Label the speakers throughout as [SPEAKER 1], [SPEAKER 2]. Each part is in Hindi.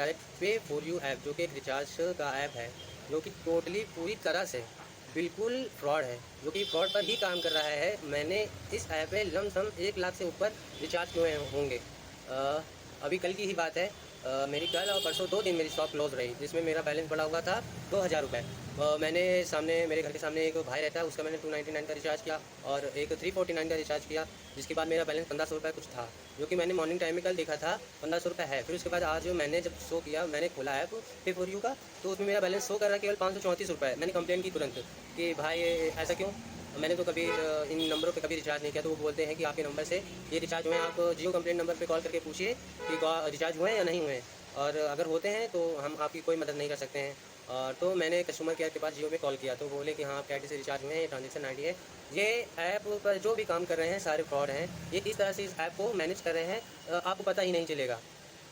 [SPEAKER 1] डायरेक्ट पे फॉर यू ऐप, जो कि एक रिचार्ज का ऐप है, जो कि टोटली पूरी तरह से बिल्कुल फ्रॉड है, जो कि फ्रॉड पर ही काम कर रहा है। मैंने इस ऐप पे लमसम 1 लाख से ऊपर रिचार्ज किए होंगे। अभी कल की ही बात है, मेरी कल और परसों 2 दिन मेरी शॉप क्लोज रही, जिसमें मेरा बैलेंस पड़ा हुआ था 2000 रुपये। मैंने सामने, मेरे घर के सामने एक भाई रहता है, उसका मैंने 299 का रिचार्ज किया और एक 349 का रिचार्ज किया, जिसके बाद मेरा बैलेंस 1500 रुपये कुछ था, जो कि मैंने मॉर्निंग टाइम में कल देखा था 1500 रुपये है। फिर उसके बाद आज मैंने जब शो किया, मैंने खोला ऐप पे फॉर यू का, तो उसमें मेरा बैलेंस शो कर रहा है केवल 534 रुपये। मैंने कंप्लेन की तुरंत कि भाई ऐसा क्यों, मैंने तो कभी इन नंबरों पे कभी रिचार्ज नहीं किया। तो वो बोलते हैं कि आपके नंबर से ये रिचार्ज हुए हैं, आप जियो कंप्लेंट नंबर पे कॉल करके पूछिए कि रिचार्ज हुए हैं या नहीं हुए हैं, और अगर होते हैं तो हम आपकी कोई मदद नहीं कर सकते हैं। तो मैंने कस्टमर केयर के पास जियो में कॉल किया, तो बोले कि हाँ आपके आईडी से रिचार्ज हुए हैं, ये ट्रांजेक्शन आईडी है। ये ऐप पर जो भी काम कर रहे हैं सारे फ्रॉड हैं। ये इस तरह से इस ऐप को मैनेज कर रहे हैं, आपको पता ही नहीं चलेगा।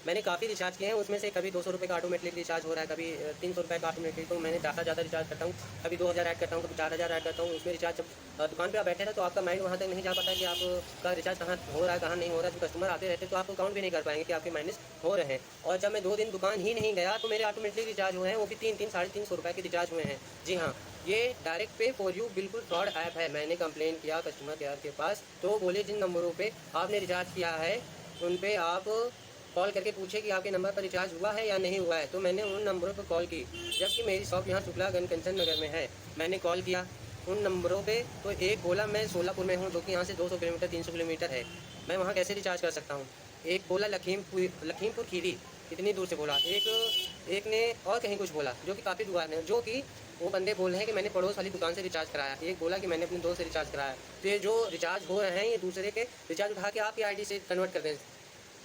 [SPEAKER 1] मैंने काफ़ी रिचार्ज किए हैं, उसमें से कभी 200 रुपये का ऑटोमेटिक रिचार्ज हो रहा है, कभी 300 रुपये का ऑटोमेटिक। तो मैंने ज़्यादा रिचार्ज करता हूँ, कभी 2000 ऐड करता हूँ, कभी 4000 ऐड करता हूँ। उसमें रिचार्ज जब दुकान पे आप बैठे हैं तो आपका माइंड वहाँ तक नहीं जा पाता कि आपका रिचार्ज कहाँ हो रहा है कहाँ नहीं हो रहा है। जो कस्टमर आते रहते तो आप काउंट भी नहीं कर पाएंगे कि आपके माइनस हो रहे हैं। और जब मैं 2 दिन दुकान ही नहीं गया तो मेरे ऑटोमेटिक रिचार्ज हुए हैं, वो भी 300-350 रुपये के रिचार्ज हुए हैं। जी हाँ, ये डायरेक्ट पे फॉर यू बिल्कुल फ्रॉड ऐप है। मैंने कंप्लेन किया कस्टमर केयर के पास, तो बोले जिन नंबरों पे आपने रिचार्ज किया है उन पे आप कॉल करके पूछे कि आपके नंबर पर रिचार्ज हुआ है या नहीं हुआ है। तो मैंने उन नंबरों पर कॉल की, जबकि मेरी शॉप यहाँ शुक्लागंज कंचन नगर में है। मैंने कॉल किया उन नंबरों पे, तो एक बोला मैं सोलापुर में हूँ, जो कि यहाँ से 200 किलोमीटर 300 किलोमीटर है, मैं वहाँ कैसे रिचार्ज कर सकता हूँ। एक बोला लखीमपुर खीरी, इतनी दूर से बोला। एक ने और कहीं कुछ बोला, जो कि काफ़ी दुकान है, जो कि वो बंदे बोल रहे हैं कि मैंने पड़ोस वाली दुकान से रिचार्ज कराया। एक बोला कि मैंने अपने दोस्त से रिचार्ज कराया। तो ये जो रिचार्ज हो रहे हैं ये दूसरे के रिचार्ज उठा के आपकी आईडी से कन्वर्ट कर दें।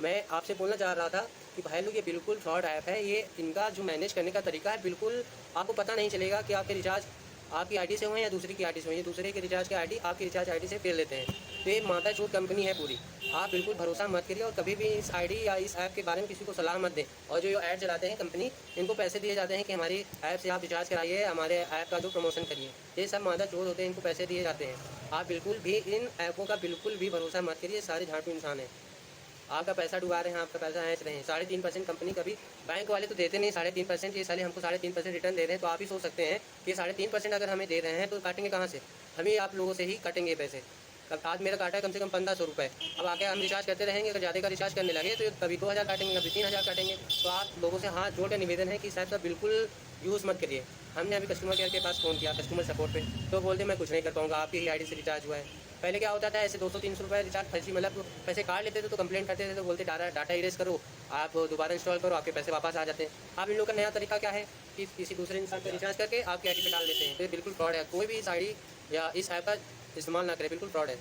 [SPEAKER 1] मैं आपसे बोलना चाह रहा था कि भाई लोग ये बिल्कुल फ्रॉड ऐप है। ये इनका जो मैनेज करने का तरीका है, बिल्कुल आपको पता नहीं चलेगा कि आपके रिचार्ज आपकी आईडी से हुए या दूसरे की आईडी से हुए। ये दूसरे के रिचार्ज की आईडी आपकी रिचार्ज आईडी से फेर लेते हैं। तो ये मादाचोद कंपनी है पूरी। आप बिल्कुल भरोसा मत करिए और कभी भी इस आईडी या इस ऐप के बारे में किसी को सलाह मत दें। और जो ऐड चलाते हैं कंपनी, इनको पैसे दिए जाते हैं कि हमारी ऐप से आप रिचार्ज कराइए, हमारे ऐप का जो प्रमोशन करिए। ये सब मादाचोद होते हैं, इनको पैसे दिए जाते हैं। आप बिल्कुल भी इन ऐपों का बिल्कुल भी भरोसा मत करिए, सारे झाड़ू इंसान हैं। आपका पैसा डुबा रहे हैं, आपका पैसा ऐंच रहे हैं। 3.5% कंपनी कभी, बैंक वाले तो देते नहीं 3.5%, ये साले हमको 3.5% रिटर्न दे रहे हैं। तो आप ही सोच सकते हैं कि 3.5% अगर हमें दे रहे हैं तो काटेंगे कहाँ से, हम ही आप लोगों से ही काटेंगे पैसे। अब आज मेरा काटा है कम से कम 1500 रुपये। अब आके हम रिचार्ज करते रहेंगे, अगर ज़्यादा का रिचार्ज करने लगे तो कभी 2000 काटेंगे, कभी 3000 काटेंगे। तो आप लोगों से हाथ जोड़ कर निवेदन है कि इस ऐप का बिल्कुल यूज़ मत करिए। हमने अभी कस्टमर केयर के पास फ़ोन किया, कस्टमर सपोर्ट पे, तो बोलते मैं कुछ नहीं कर पाऊँगा, आपकी ही आईडी से रिचार्ज हुआ है। पहले क्या होता था, ऐसे 200-300 रुपये रिचार्ज फर्जी, मतलब पैसे काट लेते थे तो कंप्लेंट करते थे, तो बोलते डाटा इरेज करो, आप दोबारा इंस्टॉल करो, आपके पैसे वापस आ जाते हैं। अब इन लोगों का नया तरीका क्या है कि किसी दूसरे इंसान पर रिचार्ज करके आपकी आईडी पे डाल देते हैं। तो ये बिल्कुल फ्रॉड है। कोई भी इस आईडी या इस ऐप का इस्तेमाल ना करे, बिल्कुल फ्रॉड है।